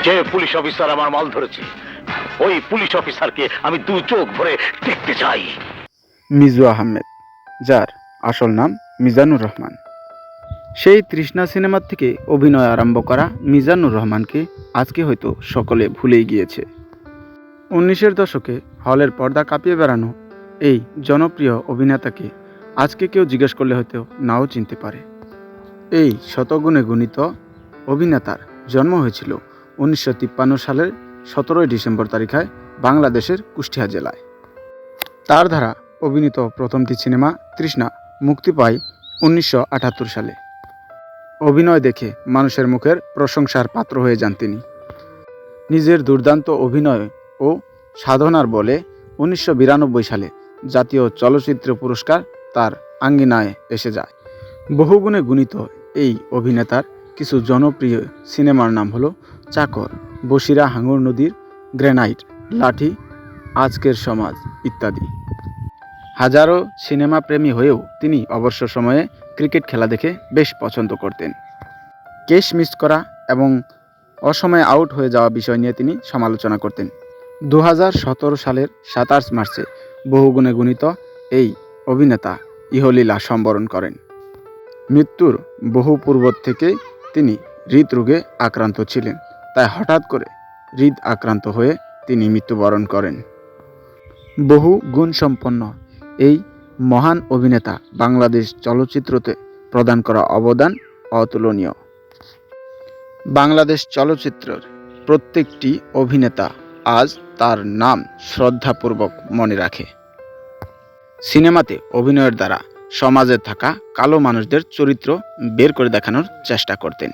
যে police officer আমার মাল ধরেছে, ওই পুলিশ অফিসারকে আমি দু চোখ ভরে দেখতে চাই। মিজু আহমেদ, যার আসল নাম মিজানুর রহমান। সেই তৃষ্ণা সিনেমার থেকে অভিনয় আরম্ভ করা মিজানুর রহমানকে আজকে হয়তো সকলে ভুলেই গিয়েছে। 1900-এর দশকে হলের পর্দা কাঁপিয়ে বেড়ানো এই জনপ্রিয় অভিনেতাকে আজকে কেউ জিজ্ঞেস করলে হয়তো নাও চিনতে পারে। এই শতগুণে গুণিত অভিনেতার জন্ম হয়েছিল 1953 সালের 17 ডিসেম্বর তারিখে বাংলাদেশের কুষ্টিয়া জেলায়। তার দ্বারা অভিনীত প্রথমটি সিনেমা তৃষ্ণা মুক্তি পায় 1978 সালে। অভিনয় দেখে মানুষের মুখের প্রশংসার পাত্র হয়ে যান তিনি। নিজের দুর্দান্ত অভিনয় ও সাধনার বলে 1992 সালে জাতীয় চলচ্চিত্র পুরস্কার তার আঙ্গিনায় এসে যায়। বহুগুণে গুণিত এই অভিনেতার কিছু জনপ্রিয় সিনেমার নাম হলো চাকর, বসিরা হাঙর নদীর, গ্রেনাইট, লাঠি, আজকের সমাজ ইত্যাদি। হাজারো সিনেমা প্রেমী হয়েও তিনি অবসর সময়ে ক্রিকেট খেলা দেখে বেশ পছন্দ করতেন। ক্যাচ মিস করা এবং অসময়ে আউট হয়ে যাওয়া বিষয় নিয়ে তিনি সমালোচনা করতেন। 2017 সালের 27 মার্চে বহুগুণে গুণিত এই অভিনেতা ইহলীলা সম্বরণ করেন। মৃত্যুর বহু পূর্ব থেকে তিনি হৃদরোগে আক্রান্ত ছিলেন, তাই হঠাৎ করে হৃদ আক্রান্ত হয়ে তিনি মৃত্যুবরণ করেন। বহু গুণসম্পন্ন এই মহান অভিনেতা বাংলাদেশ চলচ্চিত্রতে প্রদান করা অবদান অতুলনীয়। বাংলাদেশ চলচ্চিত্রের প্রত্যেকটি অভিনেতা আজ তার নাম শ্রদ্ধাপূর্বক মনে রাখে। সিনেমাতে অভিনয়ের দ্বারা সমাজে থাকা কালো মানুষদের চরিত্র বের করে দেখানোর চেষ্টা করতেন।